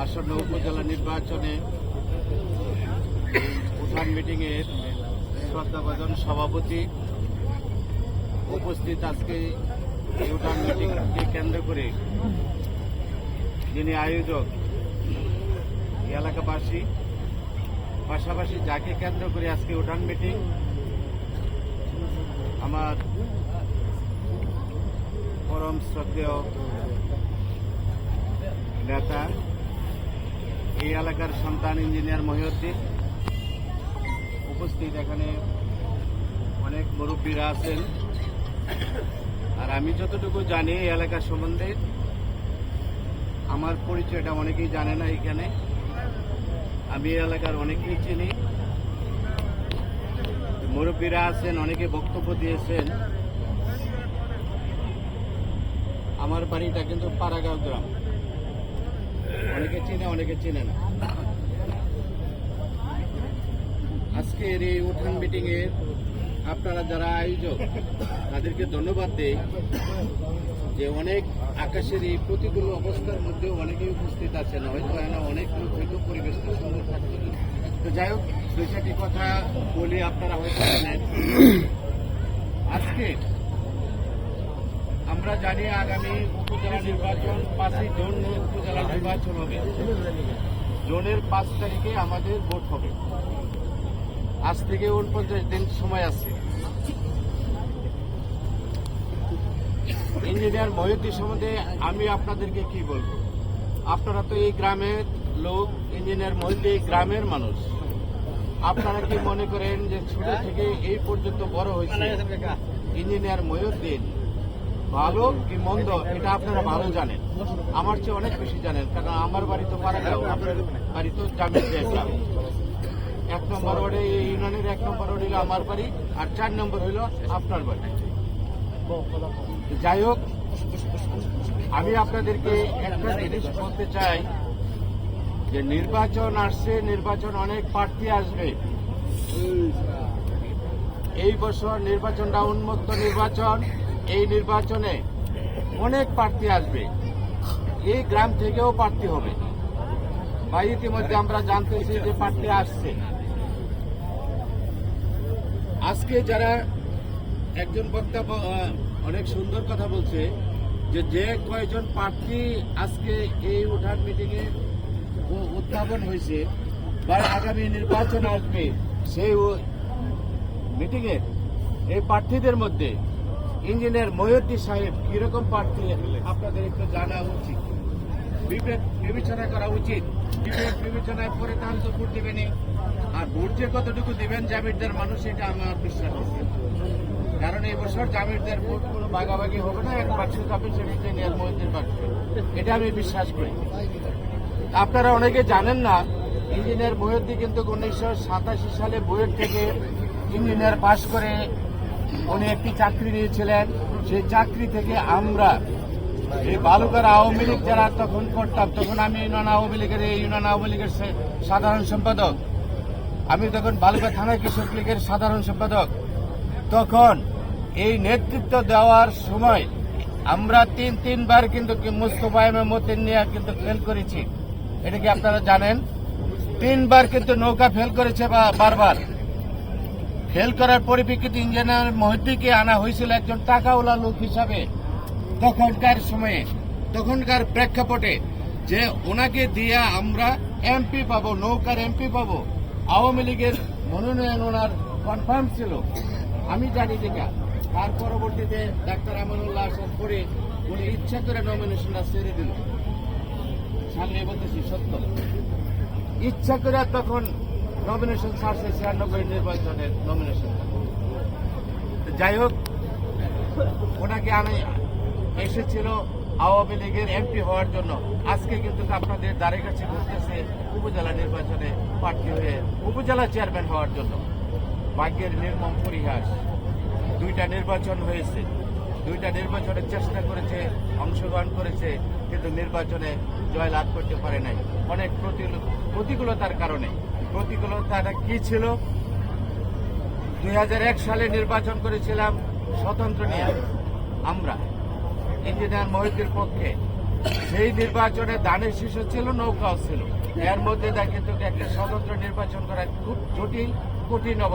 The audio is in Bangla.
আসন্ন উপজেলা নির্বাচনে উঠান মিটিংয়ের শ্রদ্ধাভাজন সভাপতি উপস্থিত। আজকে এই উঠান মিটিংকে কেন্দ্র করে যিনি আয়োজক এলাকাবাসী, পাশাপাশি যাকে কেন্দ্র করে আজকে উঠান মিটিং, আমার পরম শ্রদ্ধেয় নেতা, এই এলাকার সন্তান ইঞ্জিনিয়ার মহিউদ্দিন উপস্থিত। এখানে অনেক মুরব্বীরা আছেন। আর আমি যতটুকু জানি এই এলাকার সম্বন্ধে, আমার পরিচয়টা অনেকেই জানে না। এখানে আমি এই এলাকার অনেকেই চিনি। মুরব্বীরা আছেন, অনেকে বক্তব্য দিয়েছেন। আমার বাড়িটা কিন্তু পাড়াগাঁও গ্রাম, অনেকে চিনে অনেকে চিনে না। আজকের এই উঠান মিটিং এর আপনারা যারা আয়োজক, তাদেরকে ধন্যবাদ দেই যে অনেক আকাশের এই প্রতিকূল অবস্থার মধ্যেও অনেকেই উপস্থিত আছেন। হয়তো অনেক লোক হয়তো পরিবেশটা সুন্দর থাকতে। তো যাই হোক, দুই চারটি কথা বলি, আপনারা হয়তো জানেন। আজকে আমরা জানি আগামী উপজেলা নির্বাচন 5ই জুন উপজেলা নির্বাচন হবে। জুনের 5 তারিখে আমাদের ভোট হবে। আজ থেকে 49 দিন সময় আছে। ইঞ্জিনিয়ার মহিউদ্দিন সম্বন্ধে আমি আপনাদেরকে কি বলবো? আপনারা তো এই গ্রামের লোক, ইঞ্জিনিয়ার মহিউদ্দিন এই গ্রামের মানুষ। আপনারা কি মনে করেন যে ছোট থেকে এই পর্যন্ত বড় হয়েছে ইঞ্জিনিয়ার মহিউদ্দিন ভালো কি মন্দ, এটা আপনারা ভালো জানেন, আমার চেয়ে অনেক বেশি জানেন। কারণ আমার বাড়ি তো পাড়াগাঁও, আপনার বাড়ি তো জামিরদিয়া গ্রাম। 1 নম্বর ওয়ার্ডে, এই ইউনিয়নের 1 নম্বর ওয়ার্ড হইল আমার বাড়ি, আর 4 নম্বর হইল আপনার বাড়ি। যাই হোক, আমি আপনাদেরকে একটা জিনিস বলতে চাই যে নির্বাচন আসছে, নির্বাচন অনেক প্রার্থী আসবে। এই বছর নির্বাচনটা উন্মুক্ত নির্বাচন। এই নির্বাচনে অনেক প্রার্থী আসবে, এই গ্রাম থেকেও প্রার্থী হবে। বা ইতিমধ্যে আমরা জানতেছি যে প্রার্থী আসছে। আজকে যারা একজন বক্তা অনেক সুন্দর কথা বলছে যে কয়জন প্রার্থী আজকে এই উঠান মিটিং এ উত্থাপন হয়েছে বা আগামী নির্বাচন আসবে, সেই মিটিং এ এই প্রার্থীদের মধ্যে ইঞ্জিনিয়ার মহিউদ্দিন সাহেব কিরকম প্রার্থী আপনাদের একটু জানা উচিত, বিবেক বিবেচনা করা উচিত। বিবেক বিবেচনায় পরে তাহলে তো ভোট দেবেনি। আর ভোট যে কতটুকু দেবেন জামিরদার মানুষ, এটা আমার বিশ্বাস আছে। কারণ এই বছর জামিরদার ভোট কোনো ভাগাভাগি হবে না, 1 বাক্স যাবে সে ইঞ্জিনিয়ার মহিউদ্দিন বাক্স, এটা আমি বিশ্বাস করি। আপনারা অনেকে জানেন না, ইঞ্জিনিয়ার মহিউদ্দিন কিন্তু 1987 সালে বুয়েট থেকে ইঞ্জিনিয়ার পাশ করে উনি একটি চাকরি নিয়েছিলেন। সেই চাকরি থেকে আমরা এই বালুকার আওয়ামী লীগ যারা তখন করতাম, তখন আমি ইউনিয়ন আওয়ামী লীগের সাধারণ সম্পাদক। আমি তখন বালুকা থানা কৃষক লীগের সাধারণ সম্পাদক। তখন এই নেতৃত্ব দেওয়ার সময় আমরা তিনবার কিন্তু মুস্তফা মতিন নিয়ে কিন্তু ফেল করেছি। এটা কি আপনারা জানেন? 3বার কিন্তু নৌকা ফেল করেছে, বারবার ফেল করার পরিপ্রেক্ষিতে ইঞ্জিনিয়ার মহিউদ্দিনকে আনা হয়েছিল একজন টাকাওয়ালা লোক হিসাবে। তখনকার সময়ে, তখনকার প্রেক্ষাপটে যে ওনাকে দিয়ে আমরা এমপি পাবো, নৌকার এমপি পাবো। আওয়ামী লীগের মনোনয়ন ওনার কনফার্ম ছিল, আমি জানি যেটা। তার পরবর্তীতে ডাক্তার আমানুল্লাহ আসার পরে উনি ইচ্ছা করে নমিনেশনটা ছেড়ে দিল। সামনে বলতেছি সত্য, ইচ্ছা করে তখন নমিনেশন ছাড়ছে 96 নির্বাচনের নমিনেশন। যাই হোক, ওনাকে আমি এসেছিল আওয়ামী লীগের এমপি হওয়ার জন্য। আজকে কিন্তু আপনাদের দ্বারের কাছে ঘুরতেছে উপজেলা নির্বাচনে প্রার্থী হয়ে উপজেলা চেয়ারম্যান হওয়ার জন্য। ভাগ্যের নির্মম পরিহাস, 2টা নির্বাচন হয়েছে, 2টা নির্বাচনের চেষ্টা করেছে, অংশগ্রহণ করেছে, কিন্তু নির্বাচনে জয়লাভ করতে পারে নাই অনেক প্রতিকূলতার কারণে। প্রতিকূলতাটা কি ছিল? 2001 সালে নির্বাচন করেছিলাম স্বতন্ত্র নিয়ে আমরা, ইঞ্জিনিয়ার মহিউদ্দিনের পক্ষে। সেই নির্বাচনে ধানের শীষ ছিল, নৌকাও ছিল। এর মধ্যে কিন্তু একটা স্বতন্ত্র নির্বাচন করা খুব জটিল, কঠিন অবস্থা।